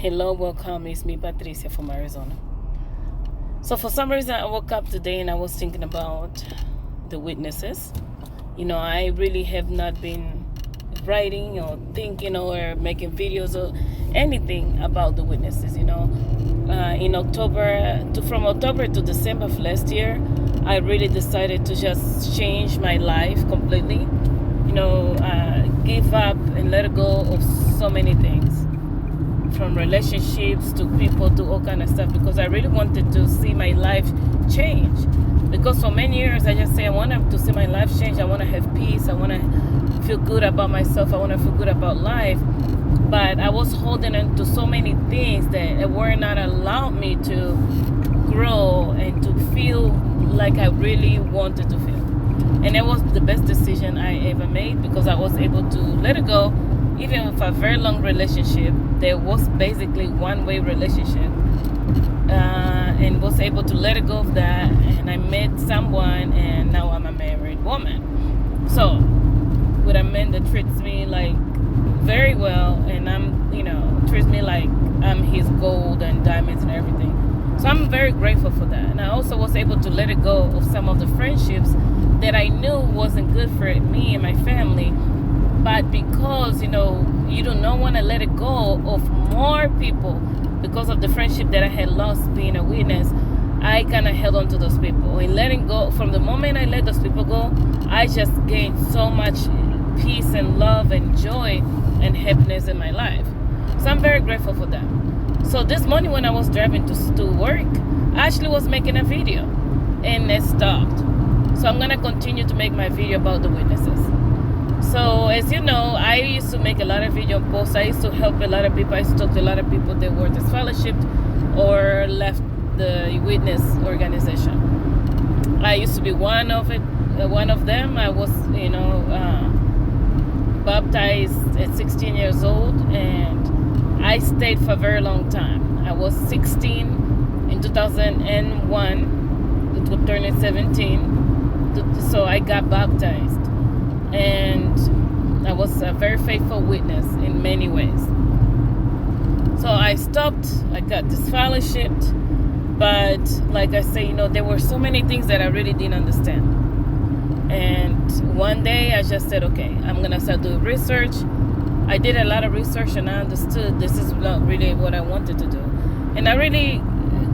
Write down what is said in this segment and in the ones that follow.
Hello, welcome. It's me, Patricia from Arizona. So, for some reason, I woke up today and I was thinking about the witnesses. I really have not been writing or thinking or making videos or anything about the witnesses. From October to December of last year, I really decided to just change my life completely. Give up and let go of so many things, from relationships to people to all kind of stuff, because I really wanted to see my life change. Because for many years I just say I want to see my life change. I want to have peace. I want to feel good about myself. I want to feel good about life. But I was holding on to so many things that were not allowing me to grow and to feel like I really wanted to feel. And it was the best decision I ever made, because I was able to let it go. Even with a very long relationship, there was basically one-way relationship, and was able to let it go of that. And I met someone, and now I'm a married woman. So, with a man that treats me like very well, and treats me like I'm his gold and diamonds and everything. So I'm very grateful for that. And I also was able to let it go of some of the friendships that I knew wasn't good for me and my family. But because, you do not want to let it go of more people because of the friendship that I had lost being a witness, I kind of held on to those people. And letting go, from the moment I let those people go, I just gained so much peace and love and joy and happiness in my life. So I'm very grateful for that. So this morning when I was driving to work, I actually was making a video and it stopped. So I'm going to continue to make my video about the witnesses. So as you know, I used to make a lot of video posts. I used to help a lot of people. I used to talk to a lot of people that were disfellowshipped or left the witness organization. I used to be one of them. I was, baptized at 16 years old, and I stayed for a very long time. I was 16 in 2001, turning 17, so I got baptized. And I was a very faithful witness in many ways. So I stopped. I got disfellowshipped. But like I say, there were so many things that I really didn't understand. And one day I just said, okay, I'm going to start doing research. I did a lot of research and I understood this is not really what I wanted to do. And I really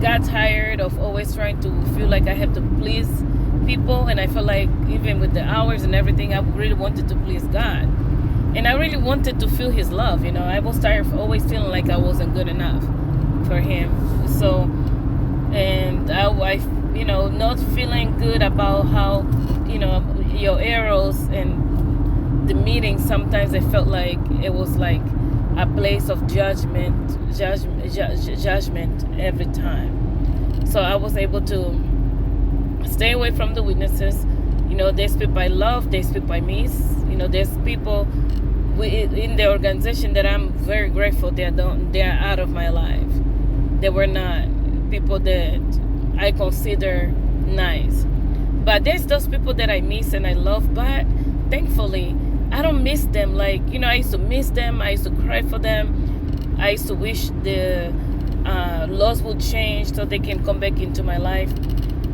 got tired of always trying to feel like I have to please people, and I felt like even with the hours and everything, I really wanted to please God, and I really wanted to feel His love. I was tired of always feeling like I wasn't good enough for Him. So, and I not feeling good about how your arrows and the meetings. Sometimes I felt like it was like a place of judgment every time. So I was able to stay away from the witnesses. There's people I love, there's people I miss. There's people in the organization that I'm very grateful they are out of my life. They were not people that I consider nice. But there's those people that I miss and I love, but thankfully I don't miss them. Like, I used to miss them. I used to cry for them. I used to wish the laws would change so they can come back into my life.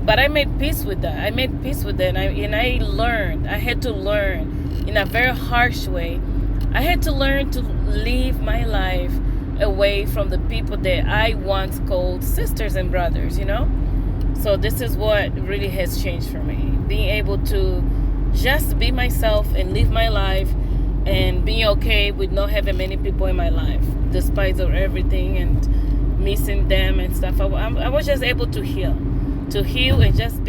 But I made peace with that. And I learned. I had to learn in a very harsh way. I had to learn to live my life away from the people that I once called sisters and brothers, So this is what really has changed for me. Being able to just be myself and live my life, and being okay with not having many people in my life, despite of everything and missing them and stuff. I was just able to heal and just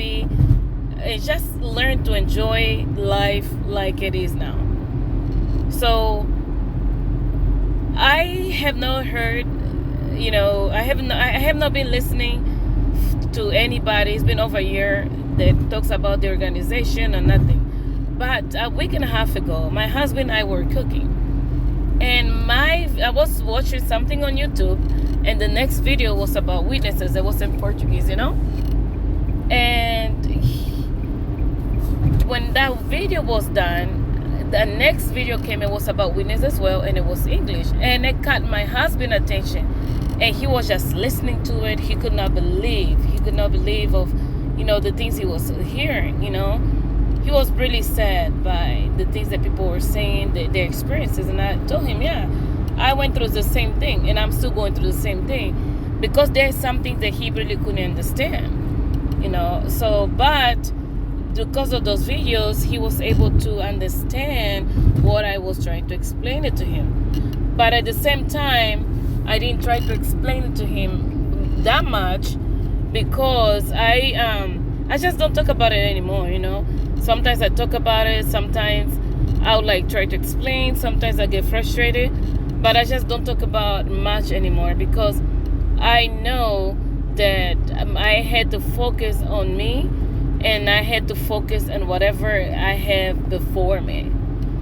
learn to enjoy life like it is now. So I have not heard, I have not been listening to anybody. It's been over a year that talks about the organization or nothing. But a week and a half ago, my husband and I were cooking, and I was watching something on YouTube, and the next video was about witnesses. It was in Portuguese, And when that video was done, the next video came and was about witness as well, and it was English, and it caught my husband's attention. and he was just listening to it. He could not believe of the things he was hearing. He was really sad by the things that people were saying, their experiences. And I told him, yeah, I went through the same thing, and I'm still going through the same thing, because there's some things that he really couldn't understand. So, but because of those videos, he was able to understand what I was trying to explain it to him. But at the same time, I didn't try to explain it to him that much, because I just don't talk about it anymore. Sometimes I talk about it, sometimes I'll try to explain, sometimes I get frustrated, but I just don't talk about much anymore, because I know that I had to focus on me, and I had to focus on whatever I have before me.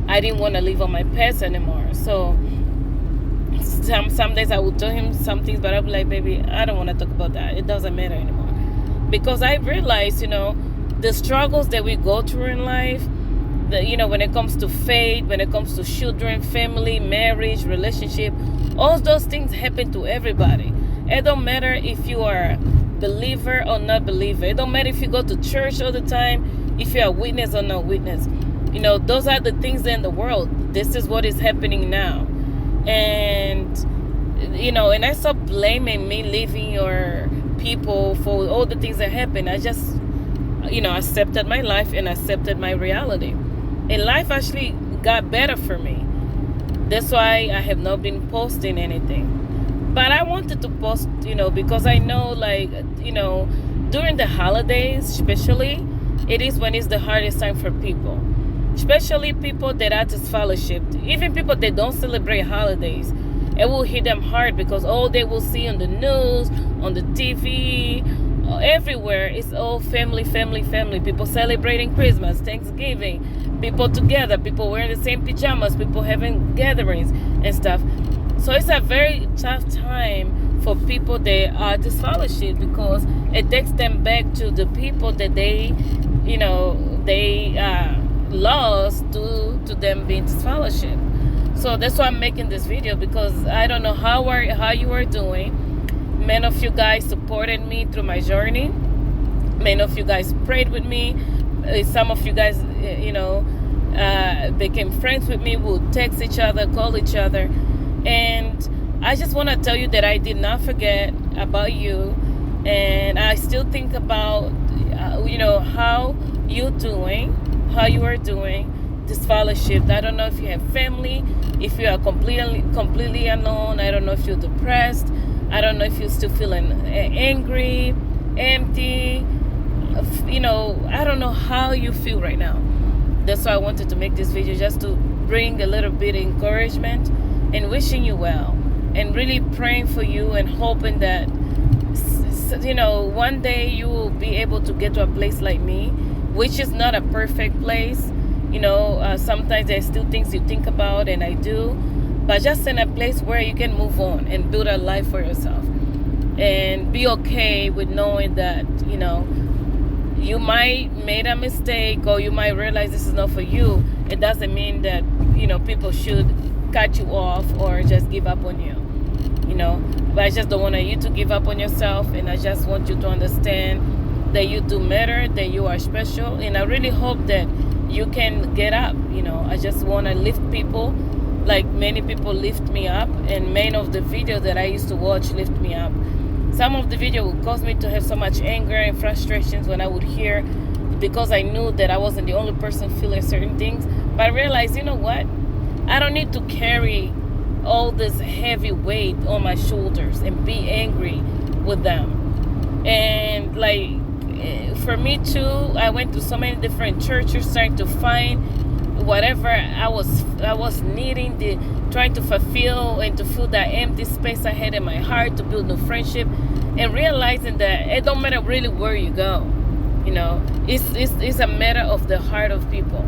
I didn't want to live on my past anymore. So some days I would tell him some things, but I'll be like, baby, I don't want to talk about that. It doesn't matter anymore. Because I realized, the struggles that we go through in life, when it comes to faith, when it comes to children, family, marriage, relationship, all those things happen to everybody. It don't matter if you are believer or not believer. It don't matter if you go to church all the time, if you're a witness or not witness. Those are the things in the world. This is what is happening now. And and I stopped blaming me leaving your people for all the things that happen. I just accepted my life and accepted my reality, and life actually got better for me. That's why I have not been posting anything. But I wanted to post, because I know, during the holidays, especially, it is when it's the hardest time for people. Especially people that are disfellowshipped. Even people that don't celebrate holidays. It will hit them hard, because all they will see on the news, on the TV, everywhere is all family, family, family. People celebrating Christmas, Thanksgiving, people together, people wearing the same pajamas, people having gatherings and stuff. So it's a very tough time for people that are disfellowshipped, because it takes them back to the people that they lost due to them being disfellowshipped. So that's why I'm making this video, because I don't know how you are doing. Many of you guys supported me through my journey. Many of you guys prayed with me. Some of you guys, became friends with me. We'll text each other, call each other. And I just want to tell you that I did not forget about you. And I still think about, how you are doing this fellowship. I don't know if you have family, if you are completely alone. I don't know if you're depressed. I don't know if you're still feeling angry, empty. I don't know how you feel right now. That's why I wanted to make this video, just to bring a little bit of encouragement and wishing you well, and really praying for you, and hoping that one day you will be able to get to a place like me, which is not a perfect place. Sometimes there's still things you think about, and I do, but just in a place where you can move on and build a life for yourself, and be okay with knowing that you might made a mistake, or you might realize this is not for you. It doesn't mean that people should cut you off or just give up on you. But I just don't want you to give up on yourself, and I just want you to understand that you do matter, that you are special, and I really hope that you can get up. I just want to lift people, like many people lift me up, and many of the videos that I used to watch lift me up. Some of the video would cause me to have so much anger and frustrations when I would hear, because I knew that I wasn't the only person feeling certain things. But I realized, you know what? I don't need to carry all this heavy weight on my shoulders and be angry with them. And for me too, I went to so many different churches trying to find whatever I was needing, trying to fulfill and to fill that empty space I had in my heart, to build new friendship, and realizing that it don't matter really where you go. It's a matter of the heart of people.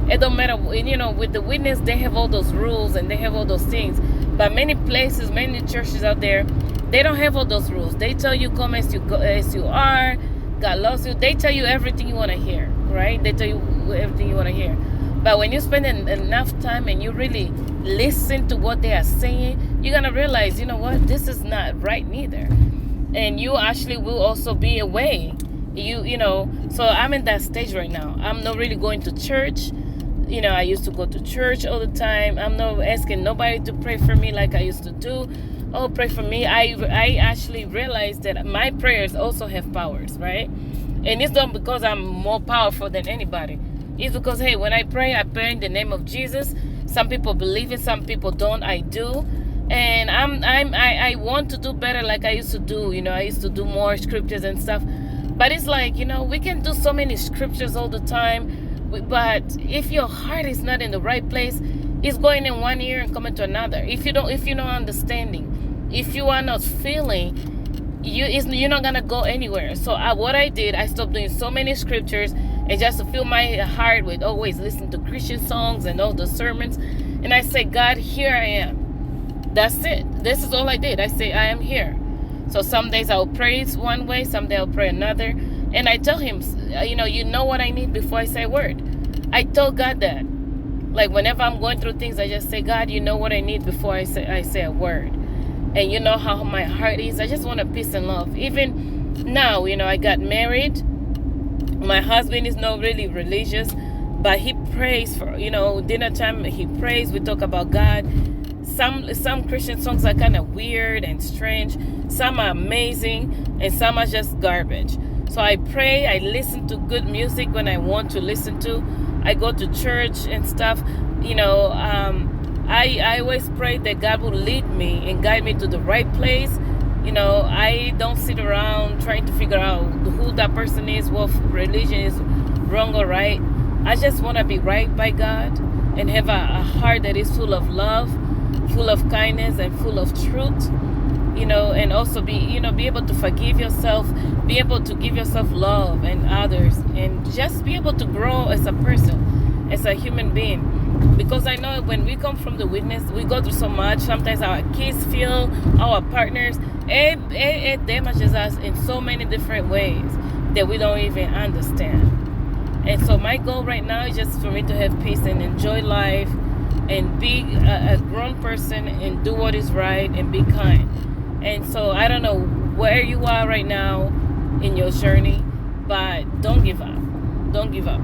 It don't matter, with the witness, they have all those rules and they have all those things. But many places, many churches out there, they don't have all those rules. They tell you come as you are. God loves you. They tell you everything you want to hear, right? They tell you everything you want to hear. But when you spend enough time and you really listen to what they are saying, you're gonna realize, you know what, this is not right neither. And you actually will also be away. So I'm in that stage right now. I'm not really going to church. I used to go to church all the time. I'm not asking nobody to pray for me like I used to do. Oh, pray for me. I actually realized that my prayers also have powers, right? And it's not because I'm more powerful than anybody. It's because, hey, when I pray in the name of Jesus. Some people believe it, some people don't. I do. And I want to do better like I used to do. I used to do more scriptures and stuff. But it's like, we can do so many scriptures all the time. But if your heart is not in the right place, it's going in one ear and coming to another. If you're not understanding, if you are not feeling, you're not gonna go anywhere. So what I did, I stopped doing so many scriptures and just to fill my heart with always listening to Christian songs and all the sermons. And I say, God, here I am. That's it. This is all I did. I say, I am here. So some days I'll pray one way, some days I'll pray another. And I tell him, you know what I need before I say a word. I told God that. Like whenever I'm going through things, I just say, God, you know what I need before I say a word. And you know how my heart is. I just want a peace and love. Even now, I got married. My husband is not really religious, but he prays for, dinner time. He prays. We talk about God. Some Christian songs are kind of weird and strange. Some are amazing, and some are just garbage. So I pray. I listen to good music when I want to listen to. I go to church and stuff. I always pray that God will lead me and guide me to the right place. I don't sit around trying to figure out who that person is, what religion is wrong or right. I just want to be right by God and have a heart that is full of love, full of kindness, and full of truth. And also be able to forgive yourself, be able to give yourself love and others, and just be able to grow as a person, as a human being. Because I know when we come from the witness, we go through so much. Sometimes our kids feel, our partners, it damages us in so many different ways that we don't even understand. And so my goal right now is just for me to have peace and enjoy life and be a grown person and do what is right and be kind. And so I don't know where you are right now in your journey, but don't give up. Don't give up.